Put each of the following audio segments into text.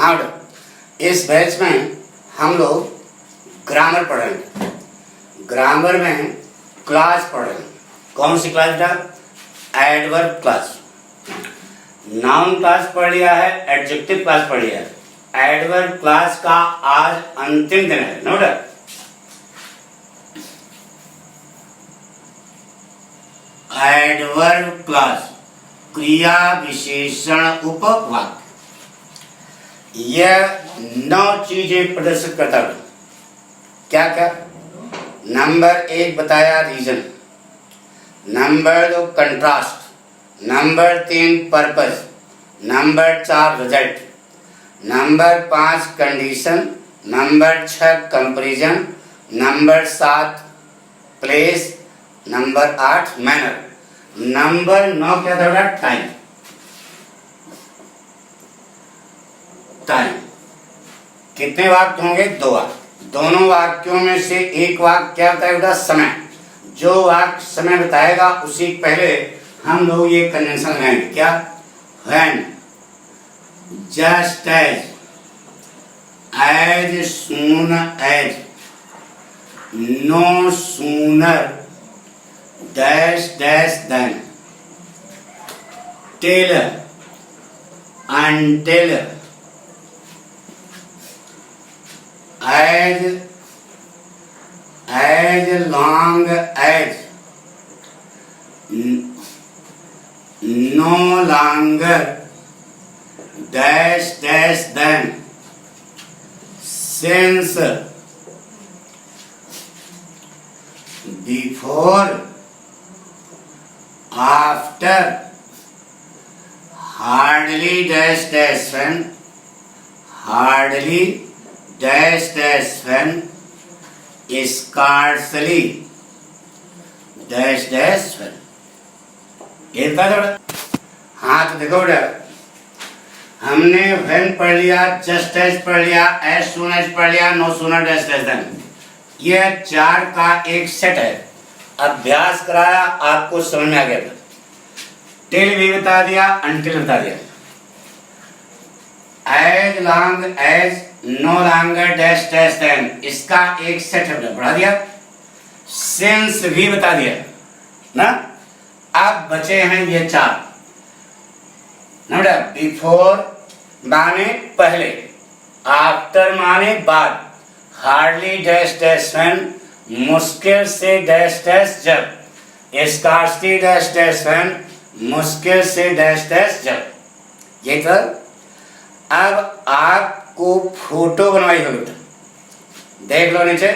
Now इस batch में हम लोग ग्रामर पढ़ रहे हैं। ग्रामर में क्लास पढ़ रहे हैं। कौन सी क्लास बेटा? Adverb class. नाउन क्लास पढ़ लिया है, एडजेक्टिव क्लास पढ़ लिया है। एडवर्ब क्लास का आज अंतिम दिन है। नोट एडवर्ब क्लास क्रिया विशेषण उपवाक्य, यह 9 चीजें प्रदर्शित करता है। क्या क्या? नंबर 1 बताया reason, number 2 contrast, number 3 purpose, number 4 result, number 5 condition, number 6 comparison, number 7 place, number 8 manner, number 9 क्या था? टाइम। टाइम कितने वाक्य होंगे? 2 वाक्य। दोनों वाक्यों में से एक वाक्य क्या बताएगा? समय। जो वाक्य समय बताएगा उसी पहले हम लोग ये कंजंक्शन लगाएंगे। क्या? When, just as soon as, no sooner, dash dash then, till, until, as long as, no longer, dash dash then, since, before, after, hardly dash dash when, hardly dash dash when, scarcely dash dash when। ये था थोड़ा। हाँ तो देखो बेटा, हमने when पढ़ लिया, just as पढ़ लिया, as soon as पढ़ लिया, no sooner dash dash then। ये 4 का एक सेट है। अभ्यास कराया, आपको समझ में आ गया। टिल भी बता दिया, until बता दिया। as long as, no longer, dash dash then, इसका एक सेट है, बढ़ा दिया। since भी बता दिया ना। अब बचे हैं ये 4 ना बेटा। बिफोर माने पहले, आफ्टर माने बाद, हार्डली डैश डैश व्हेन, मुश्किल से डैश डैश जब, स्कार्सली डैश डैश व्हेन, मुश्किल से डैश डैश जब। ये कर। अब आपको फोटो बनवाई होगी, देख लो नीचे।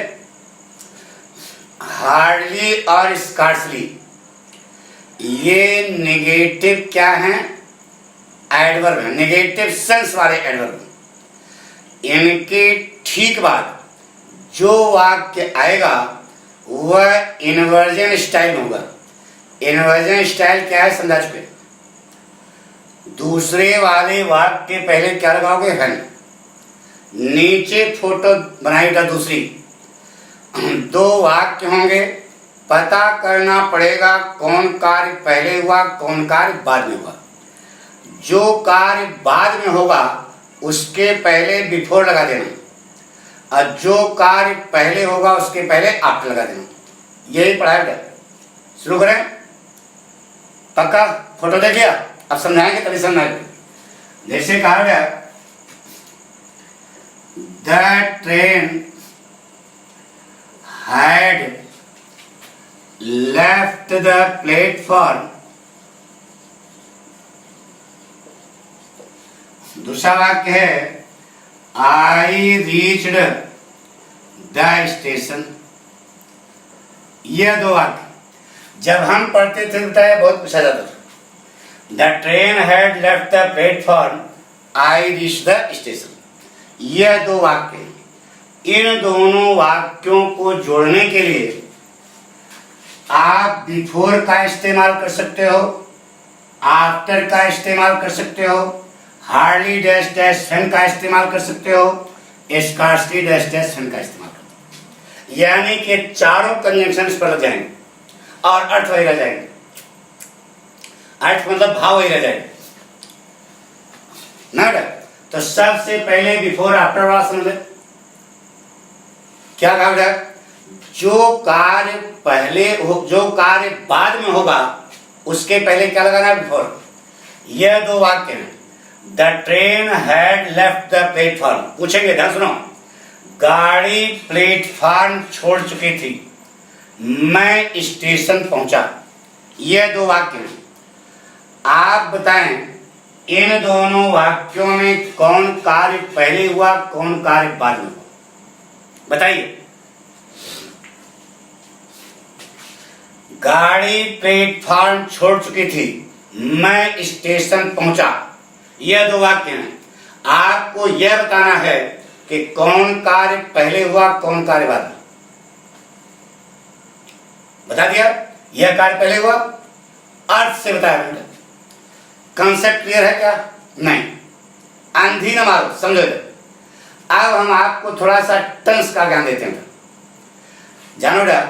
हार्डली और स्कार्सली ये नेगेटिव क्या है? एडवर्ब है। नेगेटिव सेंस वाले एडवर्ब। इनके ठीक बाद जो वाक्य आएगा वह इन्वर्जन स्टाइल होगा। इन्वर्जन स्टाइल क्या है? समझा चुके। दूसरे वाले वाक्य के पहले क्या लगाओगे? व्हेन। नीचे फोटो बनाएगा दूसरी। 2 वाक्य होंगे, पता करना पड़ेगा कौन कार्य पहले हुआ, कौन कार्य बाद में हुआ। जो कार्य बाद में होगा उसके पहले बिफोर लगा देना, और जो कार्य पहले होगा उसके पहले आफ्टर लगा देना। यही पढ़ाया बेटा। शुरू करें? पक्का? फोटो देख लिया? अब समझाएंगे तभी समझाएंगे। जैसे कहा गया, the train had left the platform। दूसरा वाक्य है, I reached the station। यह 2 वाक्य जब हम पढ़ते थे बताया बहुत पूछा जाता था। The train had left the platform, I reached the station। यह 2 वाक्य। इन दोनों वाक्यों को जोड़ने के लिए आप बिफोर का इस्तेमाल कर सकते हो, आफ्टर का इस्तेमाल कर सकते हो, हार्डली डैश डैश व्हेन का इस्तेमाल कर सकते हो, स्कार्सली डैश डैश व्हेन का इस्तेमाल कर सकते हो। यानी कि चारों कंजंक्शन इस पर लग जाएंगे और अर्थ वही रह जाएंगे। अर्थ मतलब भाव वही रह जाएगा ना बेटा। तो सबसे पहले बिफोर आफ्टर वाला समझ ले। क्या कहा बेटा? जो कार्य पहले हो, जो कार्य बाद में होगा उसके पहले क्या लगाना? बिफोर। यह दो वाक्य हैं। The train had left the platform. पूछेंगे, ध्यान सुनो। गाड़ी प्लेटफॉर्म छोड़ चुकी थी, मैं स्टेशन पहुंचा। यह दो वाक्य हैं। आप बताएं इन दोनों वाक्यों में कौन कार्य पहले हुआ, कौन कार्य बाद में हुआ? बताइए। गाड़ी प्लेटफॉर्म छोड़ चुकी थी, मैं स्टेशन पहुंचा। यह दो वाक्य हैं। आपको यह बताना है कि कौन कार्य पहले हुआ, कौन कार्य बाद में। बता दिया। यह कार्य पहले हुआ, अर्थ से बताया बेटा। कंसेप्ट क्लियर है क्या? नहीं, अंधी न मारो, समझो। अब हम आपको थोड़ा सा टेंस का ज्ञान देते हैं। जानो बेटा,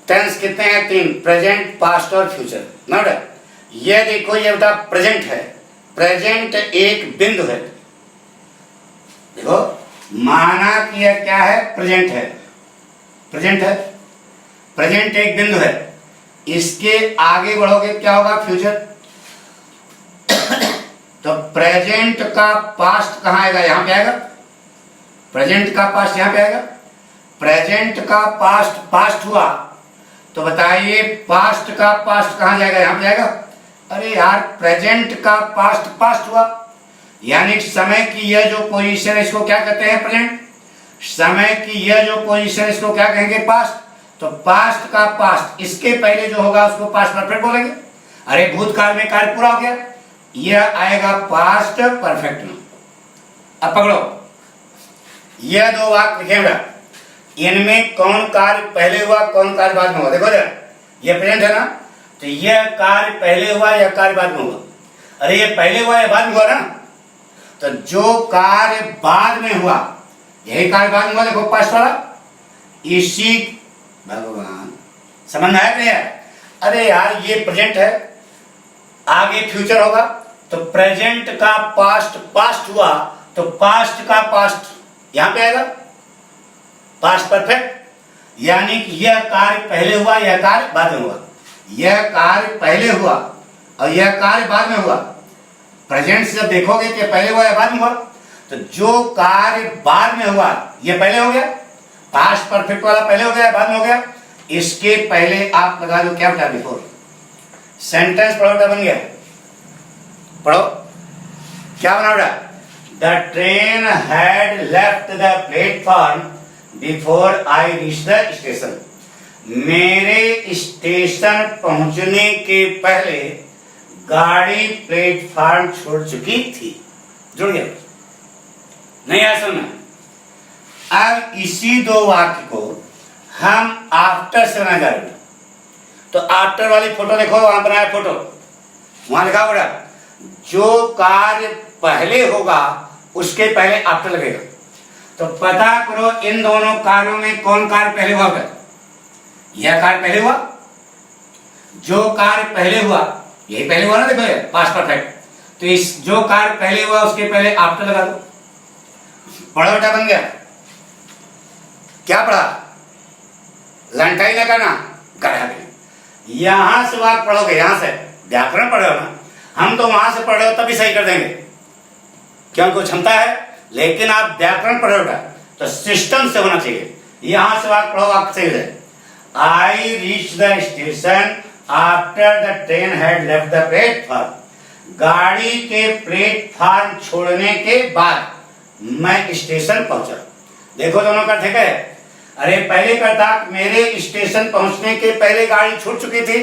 टेंस कितने हैं? 3, प्रेजेंट, पास्ट और फ्यूचर। ना बेटा, ये देखो, ये बेटा प्रेजेंट है। प्रेजेंट एक बिंदु है। देखो, माना कि यह क्या है? प्रेजेंट है। प्रेजेंट है, प्रेजेंट एक बिंदु है। इसके आगे बढ़ोगे क्या होगा? फ्यूचर। तो प्रेजेंट का पास्ट कहां आएगा? यहां पे आएगा। प्रेजेंट का पास्ट यहां पे आएगा। प्रेजेंट का पास्ट पास्ट हुआ, तो बताइए पास्ट का पास्ट कहां जाएगा? यहां पे आएगा। अरे यार, प्रेजेंट का पास्ट पास्ट हुआ, यानी समय की यह जो पोजीशन, इसको क्या कहते हैं? प्रेजेंट। समय की यह जो पोजीशन, इसको क्या कहेंगे? पास्ट। तो पास्ट का पास्ट, इसके पहले जो होगा उसको पास्ट परफेक्ट बोलेंगे। अरे भूतकाल में कार्य पूरा हो गया, यह आएगा पास्ट परफेक्ट में। अब पकड़ो, यह दो वाक्य लिखेगा, इनमें कौन कार्य पहले हुआ, कौन कार्य बाद में हुआ? देखो जरा, यह प्रेजेंट है ना, तो यह कार्य पहले हुआ, यह कार्य बाद में हुआ। अरे ये पहले हुआ या बाद में हुआ ना? तो जो कार्य बाद में हुआ, यही कार्य बाद में हुआ। देखो पास्ट वाला, इसी भगवान समझ में आया नहीं? अरे यार, ये प्रेजेंट है, आगे फ्यूचर होगा, तो प्रेजेंट का पास्ट पास्ट हुआ, तो पास्ट का पास्ट यहां पे आएगा, पास्ट परफेक्ट। यानी कि यह कार्य पहले हुआ, यह कार्य बाद में हुआ। यह कार्य पहले हुआ और यह कार्य बाद में हुआ। प्रेजेंट से जब देखोगे कि पहले हुआ या बाद में हुआ, तो जो कार्य बाद में हुआ यह पहले हो गया। पास्ट परफेक्ट वाला पहले हो गया, बाद में हो गया। इसके पहले आप लगा दो क्या बेटा? बिफोर। सेंटेंस पढ़ो बेटा, बन गया। पढ़ो, क्या बना बेटा? The train had left the platform before I reach the station. मेरे स्टेशन पहुंचने के पहले गाड़ी प्लेटफॉर्म छोड़ चुकी थी। जुड़ गया? नहीं आया समझ? अब इसी दो वाक्य को हम आफ्टर से बना जा रहे हैं। तो आफ्टर वाली फोटो देखो, वहां बनाया फोटो, वहां लिखा हुआ जो कार्य पहले होगा उसके पहले आफ्टर लगेगा। तो पता करो इन दोनों कार्यों में कौन कार्य पहले हुआ? यह कार्य पहले हुआ। जो कार्य पहले हुआ यही पहले हुआ ना, देखो पास्ट परफेक्ट। तो इस जो कार्य पहले हुआ उसके पहले आफ्टर लगा दो। पढ़ो बेटा, बन गया। क्या पढ़ा? लंटाई ना करना, गढ़ा गया। यहां से वाक्य पढ़ोगे, यहां से व्याकरण पढ़े हो ना, हम तो वहां से पढ़े हो तभी सही कर देंगे, क्योंकि क्षमता है। लेकिन आप व्याकरण पढ़े हो तो सिस्टम से होना चाहिए। यहां से वाक्य पढ़ो, वाक्य सही है। I reach the station after the train had left the platform. गाड़ी के प्लेटफॉर्म छोड़ने के बाद मैं स्टेशन पहुंचा। देखो दोनों का ठीक है। अरे पहले करता मेरे स्टेशन पहुंचने के पहले गाड़ी छूट चुकी थी,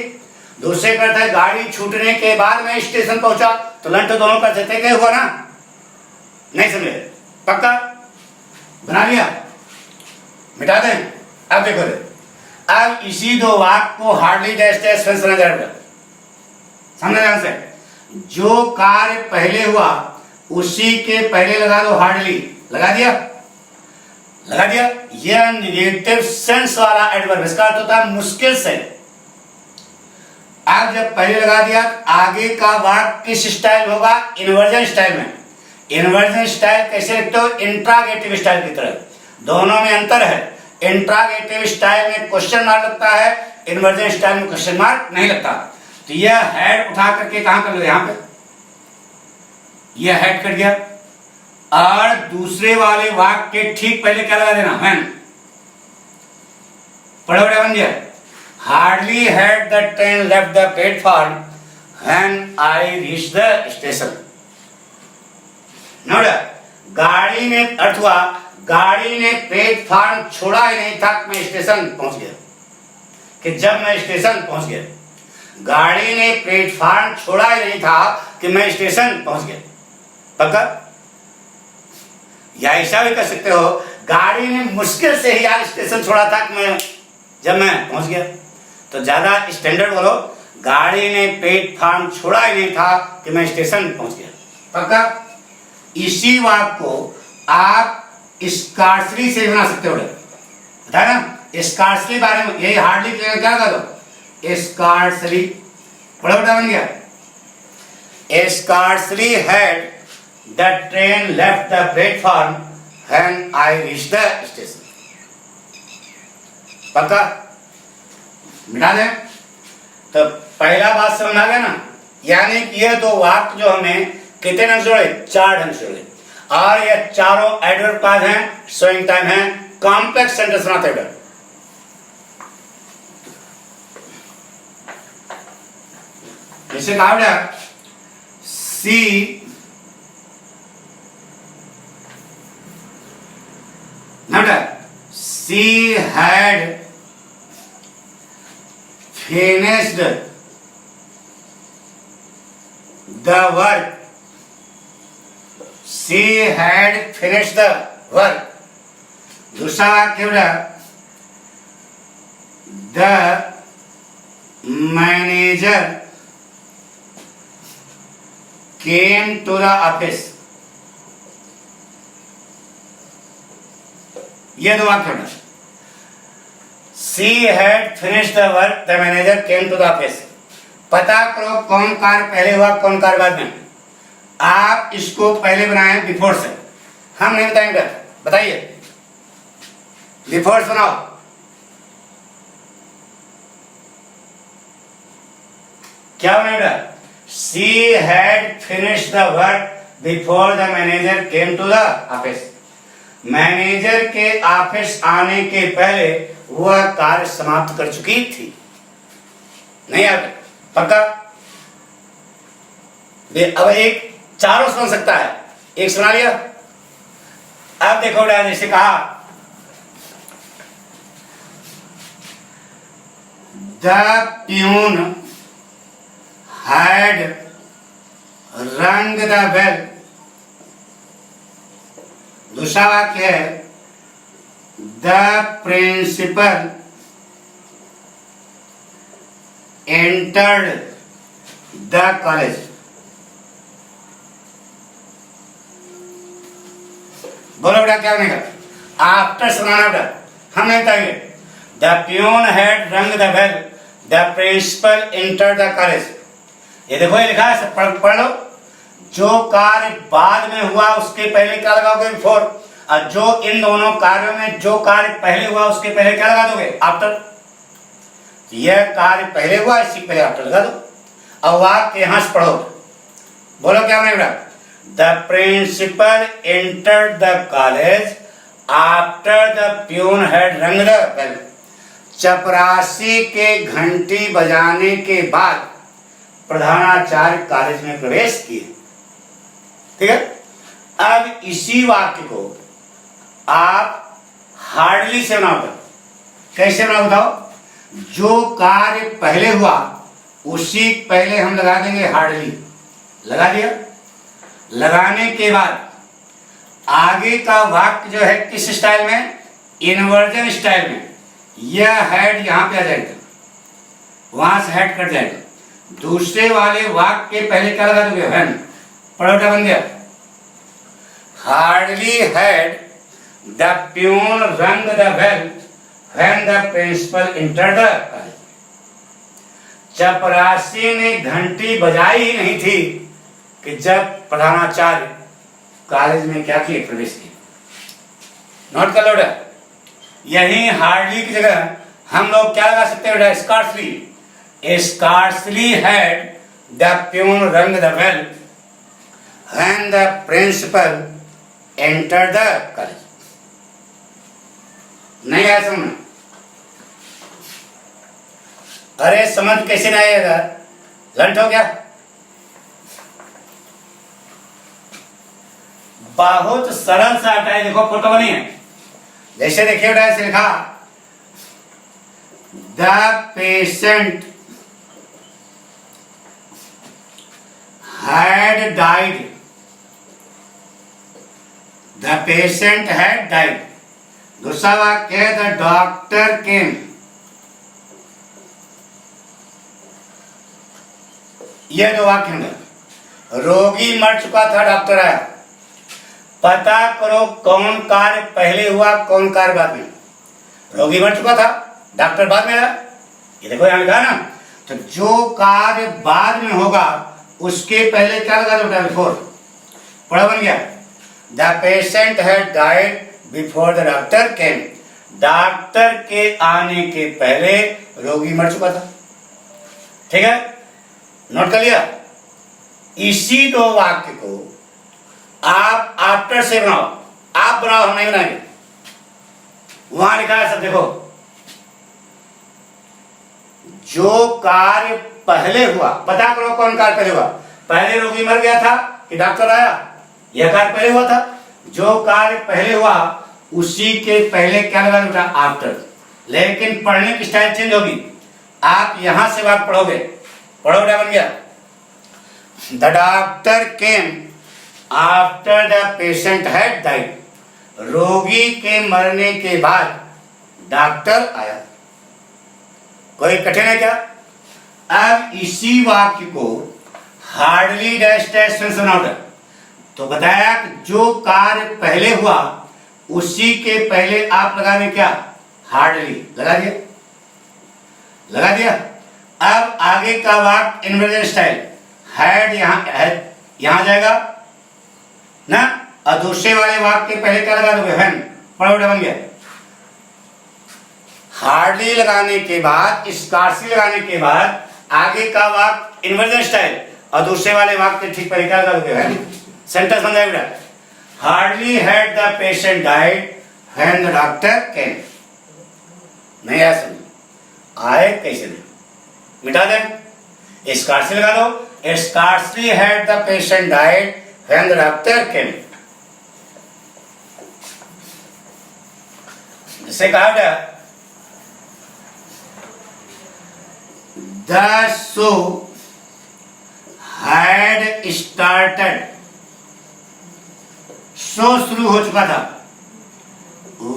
दूसरे करता गाड़ी छूटने के बाद मैं स्टेशन पहुंचा। तो लंट दोनों का ठीक हुआ ना? नहीं समझे? पक्का बना लिया? मिटा दें? अब देखो दे। अब इसी दो वाक्य को हार्डली डैश समझना जाएगा। समझना ध्यान से। जो कार्य पहले हुआ उसी के पहले लगा दो हार्डली। लगा दिया? लगा दिया। यह निगेटिव सेंस वाला एडवर्ब, इसका अर्थ होता है मुश्किल से। अब जब पहले लगा दिया, आगे का वाक्य किस स्टाइल होगा? इन्वर्जन स्टाइल में। इन्वर्जन स्टाइल कैसे लिखते हो? इंट्रागेटिव स्टाइल की तरह। दोनों में अंतर है। इंट्रागेटिव स्टाइल में क्वेश्चन मार्क लगता है, इन्वर्जन स्टाइल में क्वेश्चन मार्क नहीं लगता। तो यह हेड उठा करके कहां कर लो? यहां पे यह हेड कट गया। और दूसरे वाले वाक्य के ठीक पहले क्या लगा देना? व्हेन। पढ़ो बेटा, बन गया। Hardly had the train left the platform when I reach the station. Note, गाड़ी ने अर्थ हुआ गाड़ी ने प्लेटफॉर्म छोड़ा ही नहीं था कि मैं स्टेशन पहुंच गया। कि जब मैं स्टेशन पहुंच गया, गाड़ी ने प्लेटफॉर्म छोड़ा ही नहीं था कि मैं स्टेशन पहुंच गया। पक्का? या ऐसा भी कर सकते हो, गाड़ी ने मुश्किल से ही यार स्टेशन छोड़ा था कि मैं जब मैं पहुंच गया। तो ज्यादा स्टैंडर्ड बोलो, गाड़ी ने प्लेटफॉर्म छोड़ा ही नहीं था कि मैं स्टेशन पहुंच गया। पक्का? इसी वाक्य को आप स्कार्सली से बना सकते हो। बताया ना स्कार्सली बारे में, यही हार्डली क्या लगा दो? स्कार्सली। बड़ा बड़ा बन गया। Scarcely had the train left the platform when I reach the station. पक्का? मिटा दें। तो पहला बात समझ आ गया ना? यानी कि ये दो वाक्य जो हमें कितने ढंग से जोड़े? 4 ढंग से जोड़े। और ये चारों एडवर्ब क्लॉज हैं, शोइंग टाइम है, कॉम्प्लेक्स सेंटेंस बनाते हैं। जैसे कहा बेटा, she she had finished the work. She had finished the work. दूसरा वाक्य बेटा, the manager came to the office. ये दो वाक्य बेटा। She had finished the work. The manager came to the office. पता करो कौन कार्य पहले हुआ, कौन कार्य बाद में। आप इसको पहले बनाए बिफोर से, हम नहीं बताएंगे। बताइए, बिफोर बनाओ। क्या बनेगा? She had finished the work before the manager came to the office. Manager के ऑफिस आने के पहले वह कार्य समाप्त कर चुकी थी। नहीं यार? पक्का? अब एक चारों सुन सकता है, एक सुना लिया। अब देखो जैसे कहा, the peon had rung the bell. दूसरा वाक्य है, the principal entered the college. बोलो बेटा क्या बनेगा? आफ्टर सुनाना बेटा, हम नहीं बताएंगे। The peon had rung the bell, the principal entered the college. ये देखो, ये लिखा है, पढ़ लो। जो कार्य बाद में हुआ उसके पहले क्या लगाओगे? बिफोर। और जो इन दोनों कार्यों में जो कार्य पहले हुआ उसके पहले क्या लगा दोगे? आफ्टर। यह कार्य पहले हुआ, इसी पहले आफ्टर लगा दो। अब वाक्य यहां से पढ़ो। बोलो क्या बनेगा? The principal entered the college after the peon had rung the bell. चपरासी के घंटी बजाने के बाद प्रधानाचार्य कॉलेज में प्रवेश किए। ठीक है? अब इसी वाक्य को आप हार्डली से बनाओ। कैसे बनाओ बताओ? जो कार्य पहले हुआ उसी पहले हम लगा देंगे हार्डली। लगा दिया। लगाने के बाद आगे का वाक्य जो है किस स्टाइल में? इन्वर्जन स्टाइल में। यह हेड यहां पे आ जाएगा, वहां से हेड कट जाएगा। दूसरे वाले वाक्य के पहले क्या लगा दोगे? व्हेन। पढ़ोटा बन गया। हार्डली हैड द प्यून रंग the bell when the principal entered the college. चपरासी ने घंटी बजाई ही नहीं थी कि जब प्रधानाचार्य कॉलेज में क्या किए, प्रवेश किए। नोट कर लो बेटा, यही हार्डली की जगह हम लोग क्या लगा सकते हैं बेटा, scarcely. Scarcely had the peon रंग the bell when the principal enter the college. नहीं आया समझ? अरे समझ कैसे नहीं आएगा, लंट हो गया। बहुत सरल सा है, देखो फोटो बनी है। जैसे देखिए बेटा, ऐसे लिखा the patient had died, the patient had died. दूसरा वाक्य, द डॉक्टर केम, ये दो वाक्य में रोगी मर चुका था, डॉक्टर आया। पता करो कौन कार्य पहले हुआ, कौन कार्य बाद में। रोगी मर चुका था, डॉक्टर बाद में आया, ये देखो यहां लिखा ना। तो जो कार्य बाद में होगा उसके पहले क्या लगा दो, बिफोर। पढ़ा बन गया। The patient had died before the doctor came, doctor के आने के पहले रोगी मर चुका था। ठीक है, नोट कर लिया। इसी दो वाक्य को आप आफ्टर से बनाओ, आप बनाओ, हम नहीं बनाएंगे। वहां लिखा है सब, देखो, जो कार्य पहले हुआ, पता करो कौन कार्य पहले हुआ। पहले रोगी मर गया था कि डॉक्टर आया, यह कार्य पहले हुआ था। जो कार्य पहले हुआ उसी के पहले क्या लगा बेटा, आफ्टर। लेकिन पढ़ने की स्टाइल चेंज होगी, आप यहां से बात पढ़ोगे। पढ़ो बेटा, बन गया। The doctor came after the patient had died, रोगी के मरने के बाद डॉक्टर आया। कोई कठिन है क्या? अब इसी वाक्य को हार्डली डैश डैश से सुनाओ। तो बताया कि जो कार्य पहले हुआ उसी के पहले आप लगा दें क्या, हार्डली। लगा दिया, लगा दिया। अब आगे का वाक्य इन्वर्जन स्टाइल, हैड यहां जाएगा ना, और दूसरे वाले वाक्य के पहले क्या लगा दोगे, व्हेन। पढ़ो बन गया। हार्डली लगाने के बाद, स्कार्सली लगाने के बाद आगे का वाक्य इन्वर्जन स्टाइल, और दूसरे वाले वाक्य ठीक पहले क्या लगा दोगे, व्हेन। सेंटेंस बन जाएगा। Hardly had the patient died when the doctor केम। नहीं आया समझ? आए कैसे नहीं, मिटा दें। स्कार्सली लगा दो, scarcely had the patient died when the doctor came. जिसे कहा गया, the show had started, show शुरू हो चुका था।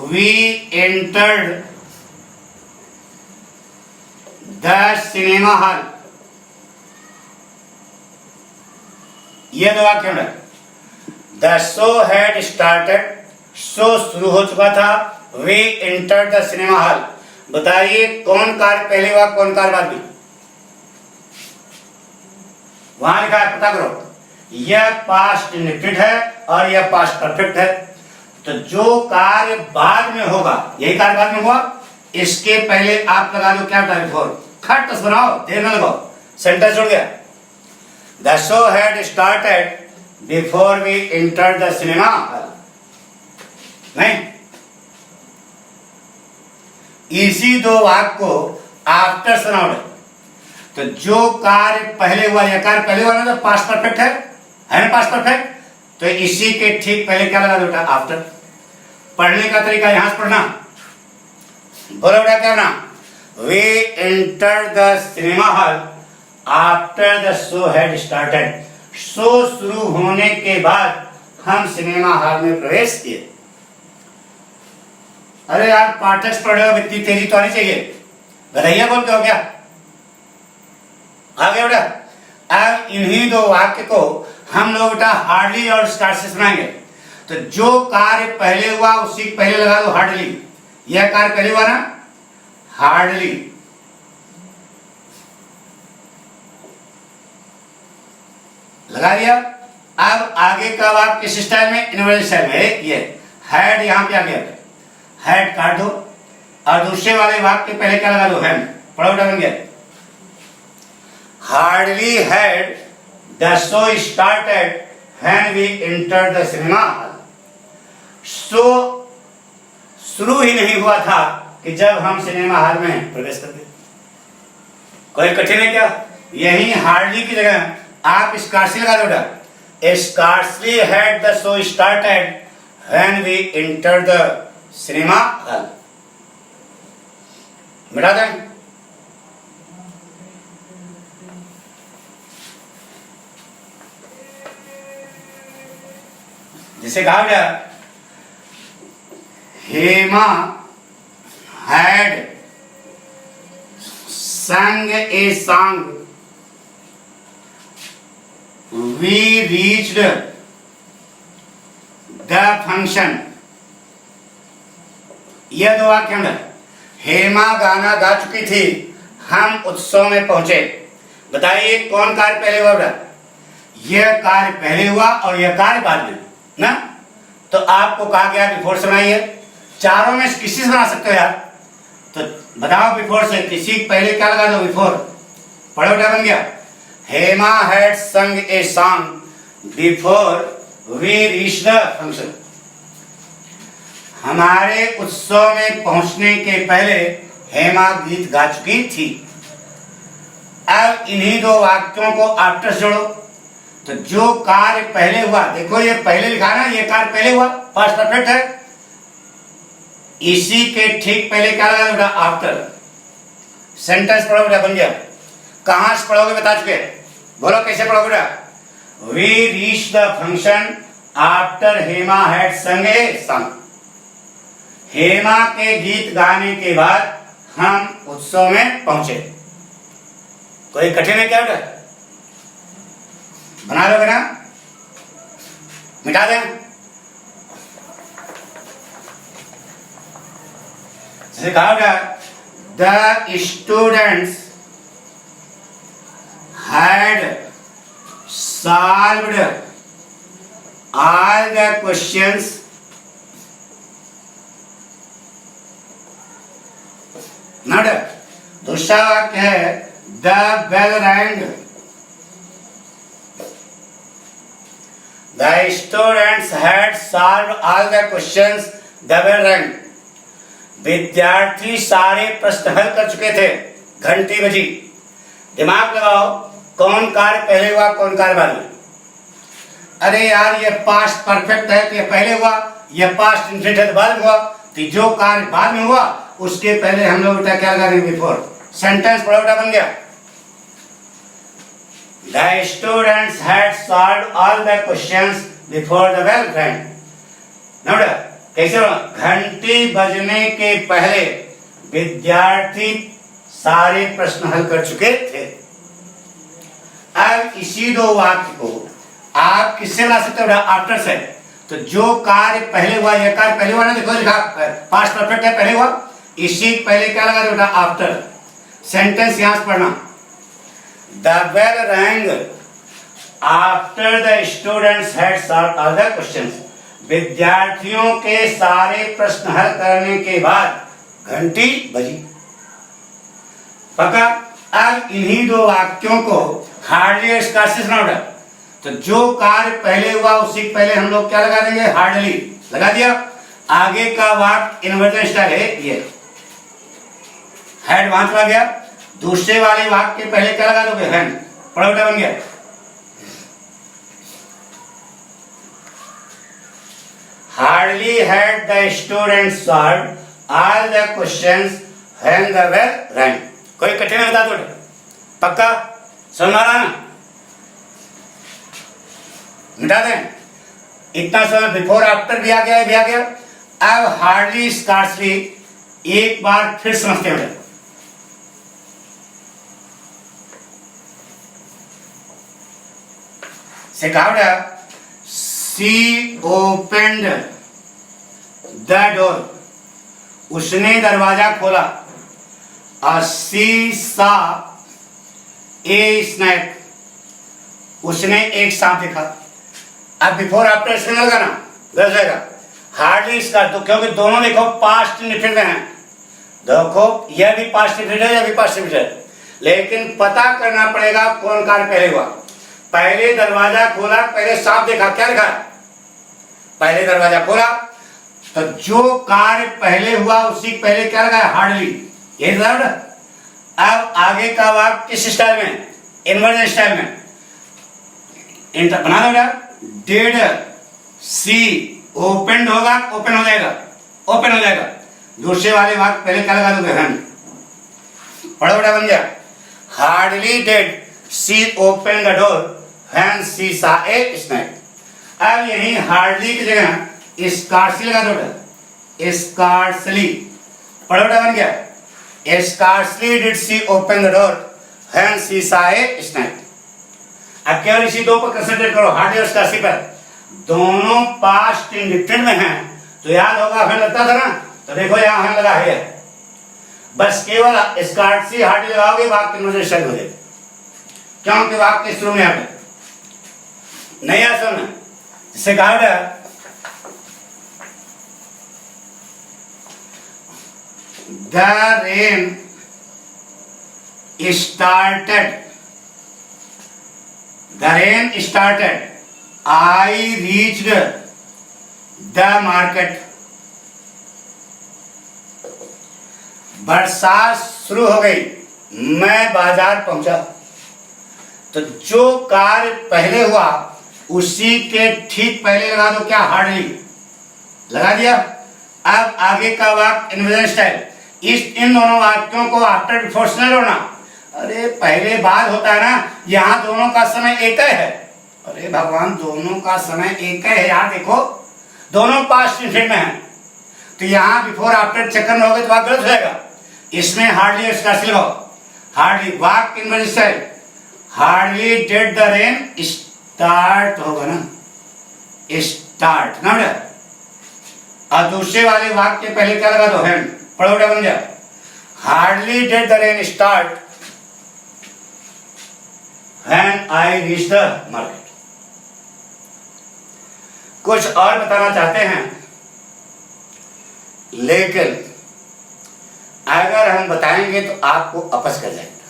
We entered the cinema hall, ये दो वाक्य में। The show had started, show शुरू हो चुका था। We entered the cinema hall, बताइए कौन कार्य पहले हुआ, कौन कार्य बाद में। वहां लिखा है, पता करो। यह पास्ट इंडेफिनिट है और यह पास्ट परफेक्ट है। तो जो कार्य बाद में होगा, यही कार्य बाद में हुआ, इसके पहले आप लगा दो क्या, बिफोर। खट बनाओ, देर न लगाओ, सेंटेंस जुड़ गया। The show had started before we entered the cinema hall. नहीं, इसी दो वाक्य को आफ्टर सुनाओ। तो जो कार्य पहले हुआ, यह कार्य पहले हुआ ना, तो पास्ट परफेक्ट है ना, पास्ट परफेक्ट। तो इसी के ठीक पहले क्या लगा दो बेटा, आफ्टर। पढ़ने का तरीका यहां से पढ़ना, बोलो बेटा क्या ना, we enter the cinema hall after the show had started, show शुरू होने के बाद हम सिनेमा हॉल में प्रवेश किए। अरे यार पाठक पढ़ रहे हो, इतनी तेजी तो आनी चाहिए, बधाइया बोलते हो क्या, आगे बेटा। अब इन्हीं दो वाक्य को हम लोग बेटा हार्डली और स्कार्सली सुनाएंगे। तो जो कार्य पहले हुआ उसी पहले लगा दो हार्डली। यह कार्य पहले हुआ ना, हार्डली। लगा दिया। अब आगे का वाक्य किस स्टाइल में, इन्वर्स स्टाइल में। ये हैड यहां पे आ गया, हैड काट दो और दूसरे वाले वाक्य के पहले क्या लगा दो, हैड। पढ़ो बेटा, बन गया। Hardly had the show started when we entered the cinema hall. Show शुरू ही नहीं हुआ था कि जब हम सिनेमा हॉल में प्रवेश कर गए। कोई कठिन है क्या? यही हार्डली की जगह आप स्कार्सली लगा दो बेटा। Scarcely had the show started when we entered the cinema hall। मिटा दें। जिसे कहा गया Hema had sang a song, we reached the function। यह दो वाक्य हैं। हेमा गाना गा चुकी थी, हम उत्सव में पहुंचे। बताइए कौन कार्य पहले हुआ बेटा? यह कार्य पहले हुआ और यह कार्य बाद में ना। तो आपको कहा गया बिफोर से बनाइए। चारों में से किसी से बना सकते हो यार, तो बताओ बिफोर से। किसी पहले क्या लगा दो, बिफोर। पढ़ो बेटा, बन गया। Hema had sung a song before we reached the function। हमारे उत्सव में पहुंचने के पहले हेमा गीत गा चुकी थी। अब इन्हीं दो वाक्यों को आफ्टर से जोड़ो। तो जो कार्य पहले हुआ, देखो ये पहले लिखा ना, ये कार्य पहले हुआ, पास्ट परफेक्ट है। इसी के ठीक पहले क्या लगा बेटा, आफ्टर। सेंटेंस पढ़ो बेटा, बन गया। कहां से पढ़ोगे बता चुके, बोलो कैसे पढ़ोगे बेटा। We reach the function after Hema had sung a song. Hema के गीत गाने के बाद हम उत्सव में पहुंचे। कोई कठिन है क्या बेटा? बना लोगे ना, मिटा दें। जैसे कहा गया the students had solved all the questions not। दूसरा वाक्य है the bell rang। the students had solved all the questions, the bell rang। विद्यार्थी सारे प्रश्न हल कर चुके थे, घंटी बजी। दिमाग लगाओ, कौन कार्य पहले हुआ, कौन कार्य बाद में। अरे यार ये पास्ट परफेक्ट है तो ये पहले हुआ, ये पास्ट इंफिनिट है तो बाद में हुआ। तो जो कार्य बाद में हुआ उसके पहले हम लोग बेटा क्या लगा देंगे, बिफोर। सेंटेंस पढ़ो बेटा, बन गया। The students had solved all the questions before the bell rang। ना बेटा कैसे बोला, घंटी बजने के पहले विद्यार्थी सारे प्रश्न हल कर चुके थे। अब इसी दो वाक्य को आप किससे बना सकते हो, आफ्टर से। तो जो कार्य पहले हुआ, यह कार्य पहले हुआ ना, देखो लिखा पास्ट परफेक्ट है, पहले हुआ। इसी पहले क्या लगा बेटा, आफ्टर। सेंटेंस यहां से पढ़ना। The bell rang after the students had solved all the questions. विद्यार्थियों के सारे प्रश्न हल करने के बाद घंटी बजी। पक्का। अब इन्हीं दो वाक्यों को हार्डली स्कार्सली सुना। तो जो कार्य पहले हुआ उसी पहले हम लोग क्या लगा देंगे, हार्डली लगा दिया। आगे का वाक्य इन्वर्जन स्टाइल है, ये हैड वहां चला गया। दूसरे वाले वाक्य के पहले क्या लगा दोगे, हैड। पढ़ो बेटा, बन गया। Hardly had the students solved all the questions when the bell rang. कोई कठिन बता दो, पक्का समझ आ रहा ना। मिटा दें। इतना समय बिफोर आफ्टर भी आ गया, भी आ गया। अब हार्डली स्कार्सली एक बार फिर समझते हैं। से कहा सी ओपेंड द डोर। उसने दरवाजा खोला। और सी सा ए स्नैक। उसने एक सांप देखा। अब बिफोर आफ्टर इसमें लगाना लग जाएगा। हार्डली स्टार्ट, तो क्योंकि दोनों देखो पास्ट इंडेफिनिट में है, देखो यह भी पास्ट इंडेफिनिट है, यह भी पास्ट इंडेफिनिट है, लेकिन पता करना पड़ेगा कौन कार्य पहले हुआ। पहले दरवाजा खोला, पहले साफ देखा, क्या लिखा? पहले दरवाजा खोला, तो जो कार्य पहले हुआ उसी पहले क्या लगा? हार्डली। यही था। अब आगे का वाक्य किस स्टाइल में? इन्वर्जन स्टाइल में। बना दो बेटा, डिड सी ओपन होगा, ओपन हो जाएगा, ओपन हो जाएगा। दूसरे वाले वाक्य पहले क्या लगा दोगे? हम पढ़ो बेटा, बन गया। Hardly did she open the door when she saw a snake. अब यही हार्डली की जगह स्कार्सली लगा दो बेटा, स्कार्सली। पढ़ो बेटा, बन गया। Scarcely did she open the door when she saw a snake. अब केवल इसी दो पर कंसंट्रेट करो, हार्डली और स्कार्सली पर। दोनों पास्ट इंडेफिनिट में हैं, तो याद होगा हमें लगता था ना, तो देखो यहां हमें लगा है। बस केवल स्कार्सली हार्डली लगाओगे, वाक्य मुझे शब्द हो जाए, क्योंकि वाक्य शुरू में आते नहीं आ समझ। जिससे कहा the rain started, the rain started, I reached the market। बरसात शुरू हो गई, मैं बाजार पहुंचा। तो जो कार्य पहले हुआ उसी के ठीक पहले लगा दो, क्या? हार्डली लगा दिया। अब आगे का वाक्य इन्वर्जन स्टाइल। इन दोनों वाक्यों को आफ्टर बिफोर से नहीं जोड़ना। अरे पहले बाद होता है ना, यहाँ दोनों का समय एक है। अरे भगवान, दोनों का समय एक है यार, देखो दोनों पास्ट इंडेफिनिट में है, तो यहाँ बिफोर आफ्टर चक्कर में होगा तो वाक्य गलत हो जाएगा। इसमें हार्डली और स्कार्सली लगाओ। हार्डली वाक्य inversion style. Hardly did the rain start होगा ना, स्टार्ट ना बेटा। और दूसरे वाले वाक्य पहले क्या लगा दो? हैंड। पढ़ो बेटा, बन गया। Hardly did the rain start when I reach the market. कुछ और बताना चाहते हैं, लेकिन अगर हम बताएंगे तो आपको अपस कर जाएगा,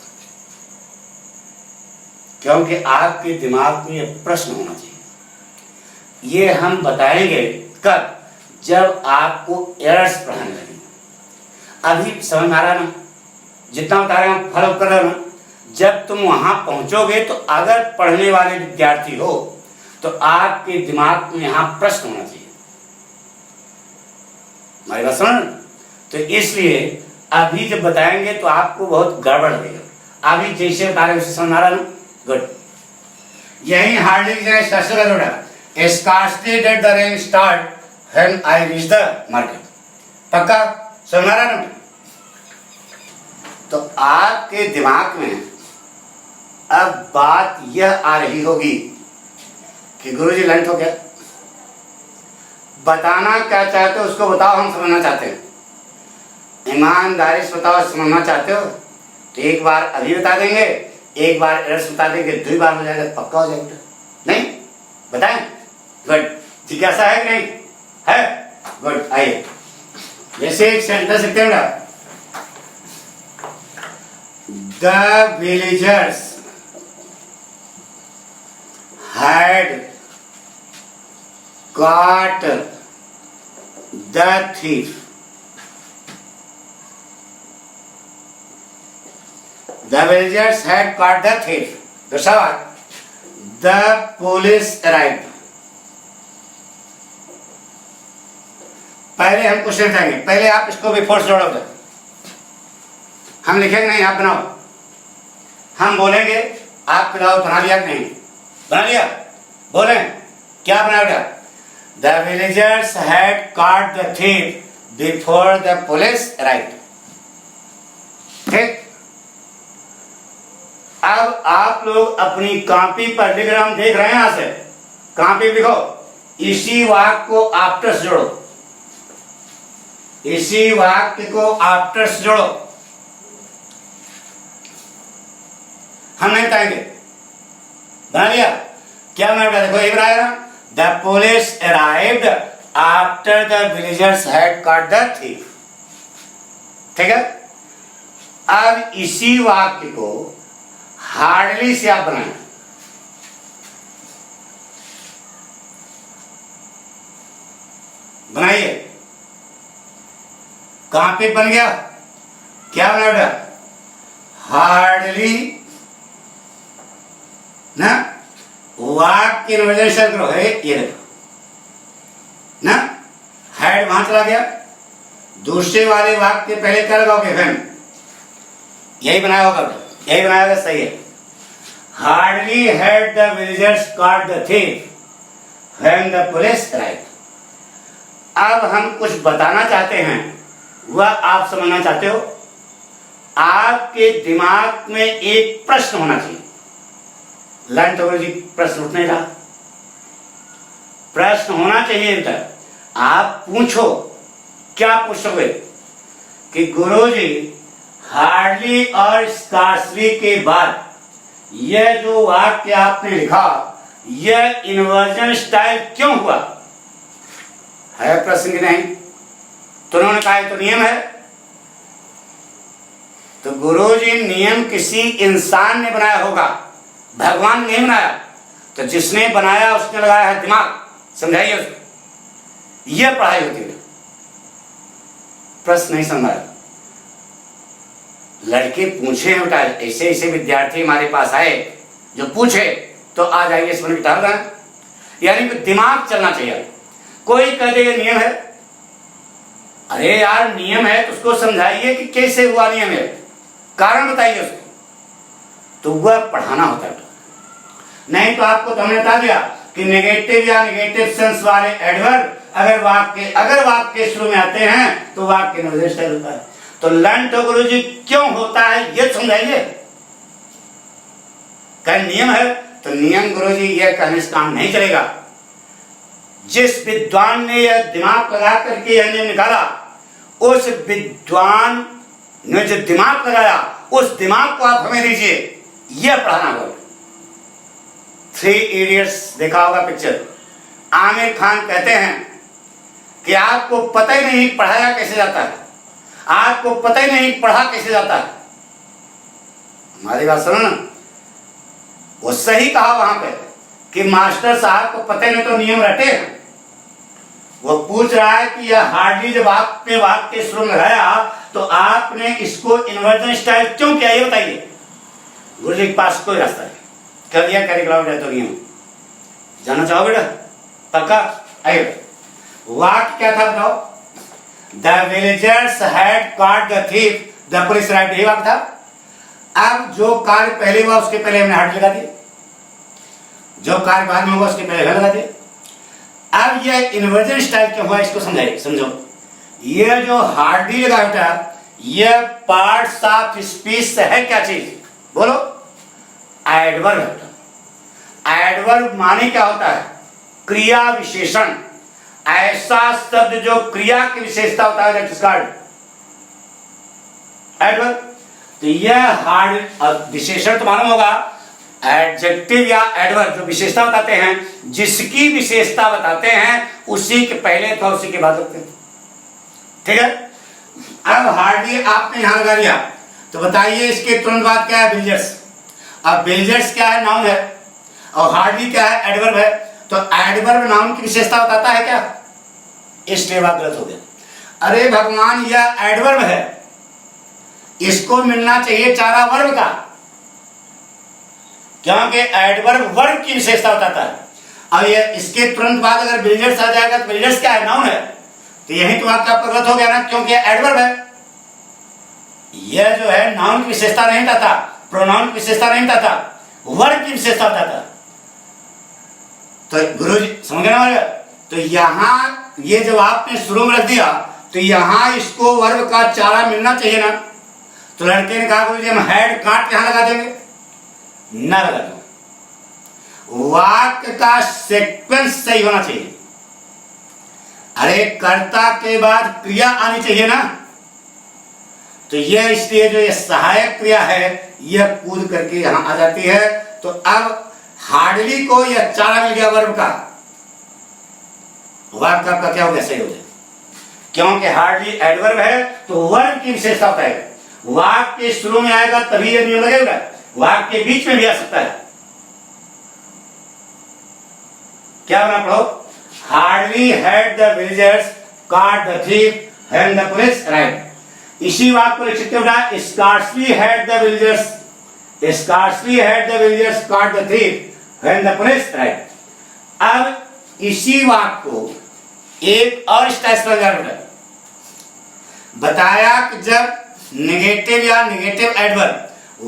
क्योंकि आपके दिमाग में यह प्रश्न होना चाहिए। ये हम बताएंगे कब? जब आपको एरर्स पढ़ाने लगेंगे। अभी समझ आ रहा ना, जितना बता रहे हैं फॉलो कर रहे हो ना। जब तुम वहां पहुंचोगे तो अगर पढ़ने वाले विद्यार्थी हो तो आपके दिमाग में यहां प्रश्न होना चाहिए। हमारी बात समझ? तो इसलिए अभी जब बताएंगे तो आपको बहुत गड़बड़ लगेगा। अभी जैसे बता रहे उसे समझ आ रहा ना? गुड। यही हार्डली की जगह स्टार्ट कर दो। Scarcely did the rain start when I reach the market. पक्का समझ आ रहा ना? तो आपके दिमाग में अब बात यह आ रही होगी कि गुरुजी लंच हो गया, बताना क्या चाहते हो उसको बताओ, हम समझना चाहते हैं। ईमानदारी से बताओ, समझना चाहते हो तो एक बार अभी बता देंगे, एक बार एरर्स बता देंगे, 2 बार हो जाएगा, पक्का हो जाएगा। नहीं बताएं? गुड। जिज्ञासा है कि नहीं है? गुड। आइए, जैसे एक सेंटेंस लिखते हैं, the villagers had caught the thief। The villagers had caught the thief। दूसरा बात, the police arrived। पहले हम क्वेश्चन लिखेंगे, पहले आप इसको बिफोर से जोड़ोगे। हम लिखेंगे नहीं, आप बनाओ। हम बोलेंगे, आप बनाओ। बना लिया कि नहीं? बना लिया? बोले क्या बना बेटा? The villagers had caught the thief before the police arrived। ठीक। अब आप लोग अपनी कॉपी पर लिख रहे, हम देख रहे हैं यहां से, कॉपी लिखो। इसी वाक्य को आफ्टर से जोड़ो, इसी वाक्य को आफ्टर से जोड़ो। हम नहीं बताएंगे। बना लिया? क्या बना? देखो ये बनाया ना, the police arrived after the villagers had caught the thief. ठीक है, अब इसी वाक्य को हार्डली से आप बनाएं। बनाइए, कहां पे बन गया, क्या बना बेटा, हार्डली ना, वाक्य इन्वर्जन करो है, ये देखो ना, हेड वहां चला गया, दूसरे वाले वाक्य पहले क्या लगाओगे, व्हेन, यही बनाया होगा, यही बनाया होगा, सही है। Hardly had the villagers caught the thief when the police arrived. अब हम कुछ बताना चाहते हैं, वह आप समझना चाहते हो। आपके दिमाग में एक प्रश्न होना चाहिए। लर्न तो जी प्रश्न उठ नहीं रहा, प्रश्न होना चाहिए इधर। आप पूछो, क्या पूछोगे कि गुरुजी हार्डली और स्कार्सली के बाद यह जो वाक्य आपने लिखा, यह इन्वर्जन स्टाइल क्यों हुआ है, प्रश्न की नहीं। तो उन्होंने कहा तो नियम है। तो गुरुजी नियम किसी इंसान ने बनाया होगा, भगवान ने नहीं बनाया। तो जिसने बनाया उसने लगाया है दिमाग, समझाइए उसको। यह पढ़ाई होती है। प्रश्न नहीं समझ, लड़के पूछे बेटा, ऐसे ऐसे विद्यार्थी हमारे पास आए जो पूछे, तो आ जाइए इस मन बिठा रहा, यानी कि दिमाग चलना चाहिए। कोई कह दे नियम है, अरे यार नियम है तो उसको समझाइए कि कैसे हुआ नियम है, कारण बताइए उसको, तो वह पढ़ाना होता है। नहीं तो आपको तो हमने बता दिया कि नेगेटिव या नेगेटिव सेंस वाले एडवर्ब अगर वाक्य शुरू में आते हैं तो वाक्य निर्देश होता है। तो लर्न टू गुरुजी क्यों होता है ये समझाइए। कहीं नियम है तो नियम गुरुजी यह कहने से काम नहीं चलेगा। जिस विद्वान ने यह दिमाग लगा करके यह नियम निकाला, उस विद्वान ने जो दिमाग लगाया, उस दिमाग को आप हमें दीजिए, यह पढ़ाना होगा। 3 इडियट्स देखा होगा पिक्चर। आमिर खान कहते हैं कि आपको पता ही नहीं पढ़ाया कैसे जाता है, आपको पता ही नहीं पढ़ा कैसे जाता है। हमारी बात सुनो ना, वो सही कहा वहां पे कि मास्टर साहब को पता नहीं तो नियम रटे हैं। वो पूछ रहा है कि यह हार्डली जब आपने वाक्य शुरू में लगाया तो आपने इसको इन्वर्जन स्टाइल क्यों किया, ये बताइए। गुरु जी के पास कोई रास्ता नहीं, कर दिया कैरिकुलम तो नियम। जानना चाहोगे बेटा, पक्का आइए। वाक्य क्या था बताओ, the villagers had caught the thief the police arrived, यही वाक्य था। अब जो कार्य पहले हुआ उसके पहले हमने हार्ड लगा दिया, जो कार्य बाद में होगा उसके पहले लगा दिया। अब यह इन्वर्जन स्टाइल क्यों हुआ इसको समझाइए, समझो। यह जो हार्डली लगा बेटा, यह पार्ट्स ऑफ स्पीच से है क्या चीज, बोलो, एडवर्ब है। एडवर्ब माने क्या होता है, क्रिया विशेषण। ऐसा शब्द जो क्रिया की विशेषता होता है, एडवर्ब। तो यह हार्ड विशेषण तो मालूम होगा, एडजेक्टिव या एडवर्ब जो विशेषता बताते हैं, जिसकी विशेषता बताते हैं उसी के पहले अथवा उसी के बाद होते हैं। ठीक है, अब हार्डली आपने यहां लगा दिया, तो बताइए इसके तुरंत बाद क्या है, विलेजर्स। अब विलेजर्स क्या है, नाउन है, और हार्डली क्या है, एडवर्ब है। तो एडवर्ब नाउन की विशेषता बताता है क्या, इसलिए बात गलत हो गया। अरे भगवान यह एडवर्ब है, इसको मिलना चाहिए चारा वर्ब का, क्योंकि एडवर्ब वर्ब की विशेषता बताता है। और ये इसके तुरंत बाद अगर विलेजर्स आ जाएगा तो विलेजर्स क्या है, नाउन है। तो यही तो आपका गलत हो गया ना, क्योंकि एडवर्ब है। यह जो है नाउन की विशेषता नहीं बताता, प्रोनाउन की विशेषता नहीं बताता, वर्ब की विशेषता बताता। तो गुरुजी समझ गए ना। तो यहाँ ये जब आपने शुरू में रख दिया तो यहाँ इसको वर्ब का चारा मिलना चाहिए ना। तो लड़के ने कहा गुरुजी हम हेड काट यहां लगा देंगे, ना लगा दो। वाक्य का सीक्वेंस सही होना चाहिए। अरे कर्ता के बाद क्रिया आनी चाहिए ना। तो यह इसलिए जो ये सहायक क्रिया है यह कूद करके यहां आ जाती है। तो अब हार्डली को यह चारा मिल गया वर्ब का, वाक्य आपका क्या हो गया, सही हो गया। क्योंकि हार्डली एडवर्ब है तो वर्ब की विशेषता होता है, वाक्य के शुरू में आएगा तभी यह नियम लगेगा, वाक्य के बीच में भी आ सकता है। क्या बना पढ़ो, hardly had the villagers caught the thief when the police arrived. इसी वाक्य को लिख सकते हो, scarcely had the villagers caught the thief when the police arrived. अब इसी वाक्य को एक और स्टाइल से बताया कि जब नेगेटिव या नेगेटिव एडवर्ब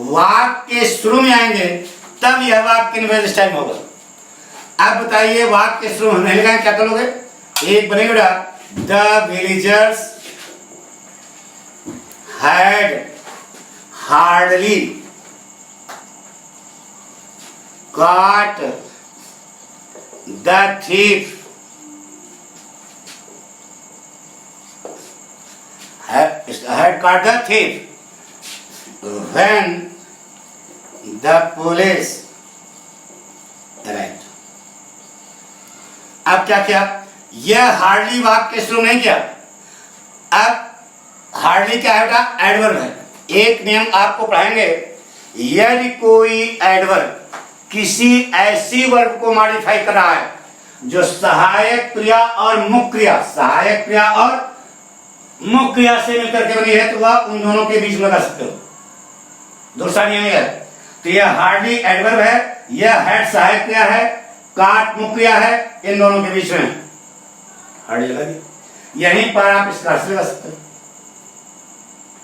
वाक्य के शुरू में आएंगे तब यह वाक्य इनवर्स स्टाइल में होगा। अब बताइए वाक्य के शुरू में लिखा क्या करोगे, एक बनेगा the villagers had hardly caught the thief had caught the thief when the police arrived. अब क्या किया, यह हार्डली वाक्य के शुरू नहीं किया। अब हार्डली क्या है, एडवर्ब है। एक नियम आपको पढ़ाएंगे, यदि कोई एडवर्ब किसी ऐसी वर्ब को मॉडिफाई कर रहा है जो सहायक क्रिया और मुख्य क्रिया, सहायक क्रिया और मुख्य क्रिया से मिलकर के बनी है, तो वह उन दोनों के बीच में लगा सकते हो। दूसरा नियम है, तो यह हार्डली एडवर्ब है, यह हैड सहायक क्रिया है, काट मुख्य क्रिया है, इन दोनों के बीच में हार्डली लगा दिया। यहीं पर आप इसका लगा सकते हो।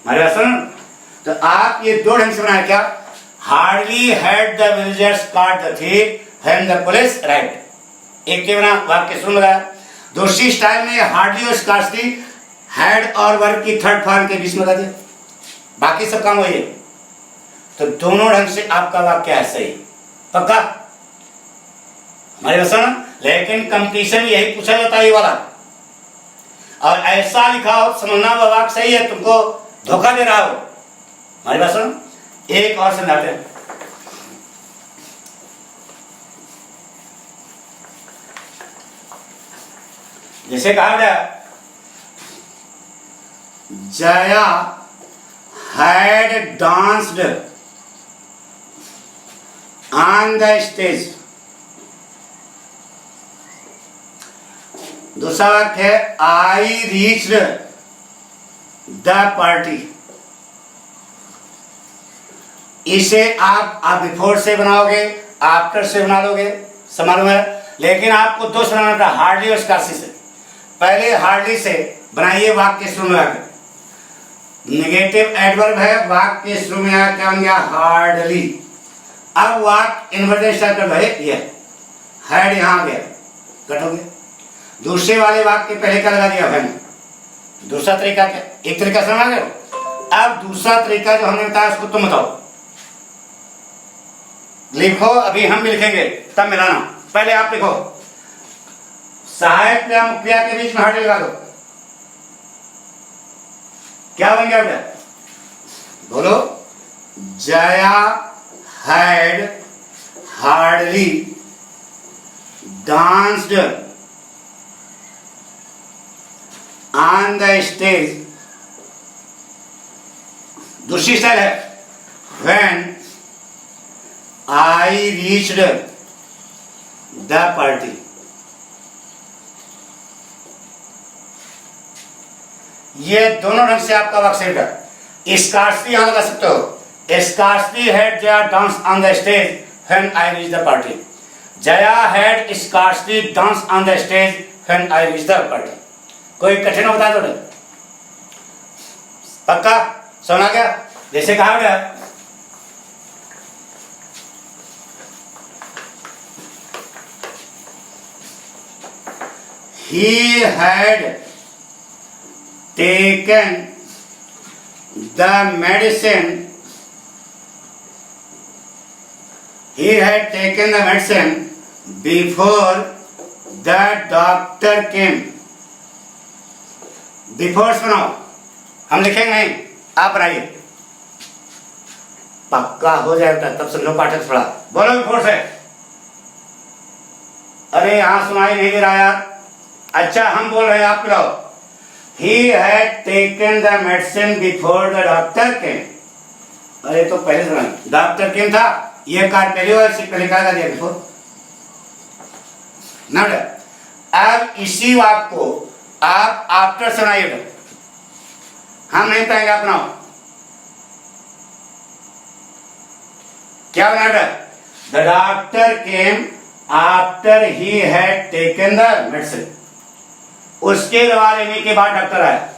हमारे पास सुन, तो आप ये दो ढंग से बनाए, क्या, hardly had the villagers caught the thief when the police arrived. एक के बना वाक्य शुरू लगाया। दूसरी स्टाइल में हार्डली और स्कार्सली हैड और वर्ब की थर्ड फॉर्म के बीच में लगा दिया। बाकी सब काम वही है। तो दोनों ढंग से आपका वाक्य है सही, पक्का। हमारे पास सुन, लेकिन कंपटीशन यही पूछा जाता है ये वाला, और ऐसा लिखा हो समझना वो वाक्य सही है, तुमको धोखा दे रहा हो। हमारी बात सुनो, एक और समझाते हैं। जैसे कहा गया, Jaya had danced on the stage. दूसरा वाक्य है, आई रीच्ड द पार्टी। इसे आप बिफोर से बनाओगे, आफ्टर से बना लोगे, समझ में। लेकिन आपको दो से बनाना था, हार्डली और स्कार्सली से। पहले हार्डली से बनाइए, वाक्य शुरू में आकर नेगेटिव एडवर्ब है, वाक्य शुरू में आकर क्या बन गया, हार्डली। अब वाक्य इन्वर्टेड स्टाइल कर रहे, ये हैड यहां आ गया, कट हो गया। दूसरे वाले वाक्य पहले का लगा दिया मैंने। दूसरा तरीका क्या, एक तरीका समझ गए। अब दूसरा तरीका जो हमने बताया उसको तुम बताओ, लिखो। अभी हम भी लिखेंगे तब मिलाना। पहले आप लिखो, सहायक क्रिया मुख्य क्रिया के बीच में हार्डली लगा दो। क्या बन गया बेटा, बोलो। Jaya had hardly danced on the stage. दूसरी स्टाइल है, when I reached the party. ये दोनों ढंग से आपका वाक्य सही है। स्कार्सली यहां लगा सकते हो, scarcely had Jaya dance on the stage when I reach the party. Jaya had scarcely dance on the stage when I reach the party. कोई कठिन बता दो, पक्का सुना गया। जैसे कहा गया, he had taken the medicine. He had taken the medicine before the doctor came. Before सुनाओ, हम लिखेंगे नहीं, आप बनाइए, पक्का हो जाएगा तब समझो पाठक थोड़ा। बोलो बिफोर से। अरे यहां सुनाई नहीं दे रहा यार, अच्छा हम बोल रहे हैं, आप बताओ। He had taken the medicine before the doctor came. अरे तो पहले सुना, डॉक्टर केम था, ये कार्ड पहले और इससे पहले क्या दिया बिफोर ना। अब इसी वाक्य को आप आफ्टर सुनाइएगा, हम नहीं पाएंगे। अपना क्या बना था? The doctor came after he had taken the medicine. उसके दवा लेने के बाद डॉक्टर आया।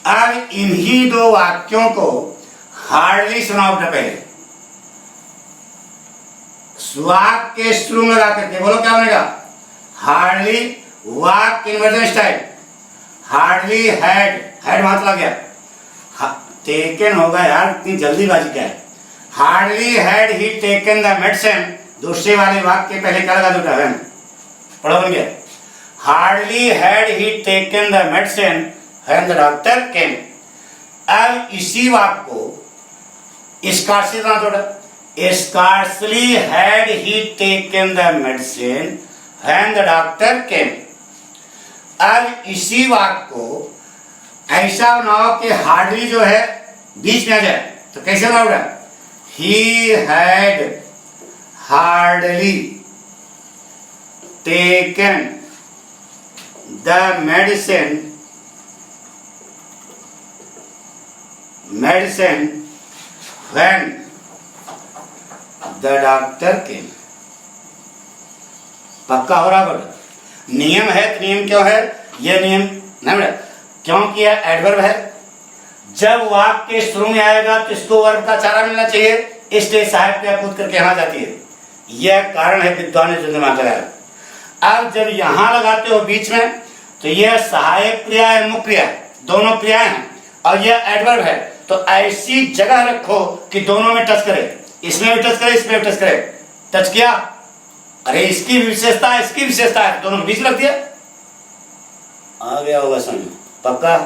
अब इन्हीं दो वाक्यों को हार्डली सुनाओ बेटा। पहले वाक्य के शुरू में लगा करके बोलो, क्या बनेगा? हार्डली वाक्य inversion style. Hardly had, had वहां चला गया, टेकन होगा यार, इतनी जल्दीबाजी क्या है? Hardly had he taken the medicine, दूसरे वाले वाक्य के पहले क्या लगा दूटा है? पढ़ो बन गया। Hardly had he taken the medicine when the doctor केम। अब इसी वाक्य को स्कार्सली ना थोड़ा, scarcely had he taken the medicine when the doctor केम। अब इसी वाक्य को ऐसा बनाओ कि हार्डली जो है बीच में आ जाए, तो कैसे बनाओगे? He had hardly taken the medicine when the doctor केम। पक्का हो रहा बड़ा? नियम है तो नियम क्यों है? यह नियम नहीं बेटा, क्योंकि यह एडवर्ब है। जब वाक्य के शुरू में आएगा तो इसको वर्ब का चारा मिलना चाहिए, इसलिए साहिब क्या कूद करके यहां जाती है। यह कारण है विद्वान ने जो दिमाग लगाया। अब जब यहां लगाते हो बीच में, तो यह सहायक क्रिया है, मुख्य क्रिया है, दोनों क्रियाएं हैं, और यह एडवर्ब है। तो ऐसी जगह रखो कि दोनों में टच करे, इसमें भी टच करे, इसमें भी टच करे। टच किया, अरे इसकी विशेषता है, इसकी विशेषता है, दोनों बीच रख दिया, आ गया होगा समझ। पक्का?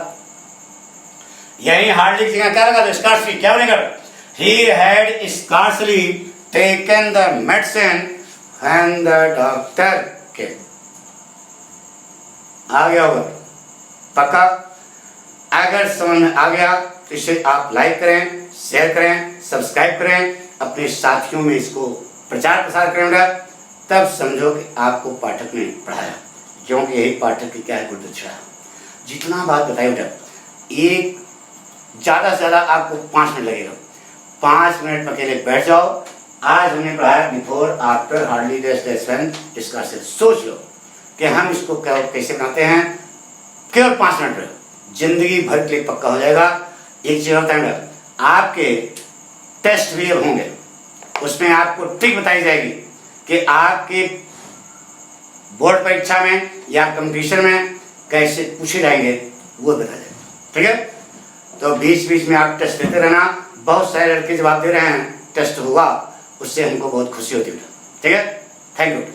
यही हार्डली की जगह क्या लगा दो? स्कार्सली। क्या बनेगा? He had scarcely taken the medicine when the doctor came. आ गया होगा? पक्का? अगर समझ में आ गया तो इसे आप लाइक करें, शेयर करें, सब्सक्राइब करें, अपने साथियों में इसको प्रचार प्रसार करेंगे, तब समझो कि आपको पाठक ने पढ़ाया। क्योंकि यही पाठक की क्या है? गुरुदक्षिणा। जितना बात बताई बेटा, एक ज़्यादा से ज़्यादा आपको 5 मिनट लगेगा। 5 मिनट में अकेले बैठ जाओ। आज हमने पढ़ाया before, after, hardly, dash, dash, when, इसका से सोच लो कि हम इसको कैसे बनाते हैं। केवल 5 मिनट में जिंदगी भर के लिए पक्का हो जाएगा। एक चीज होता है, आपके टेस्ट भी अब होंगे, उसमें आपको ट्रिक बताई जाएगी कि आपके बोर्ड परीक्षा में या कंपटीशन में कैसे पूछे जाएंगे, वो बताया जाएगा। ठीक है? तो बीच बीच में आप टेस्ट देते रहना। बहुत सारे लड़के जवाब दे रहे हैं, टेस्ट हुआ, उससे हमको बहुत खुशी होती है। ठीक है? Thank you.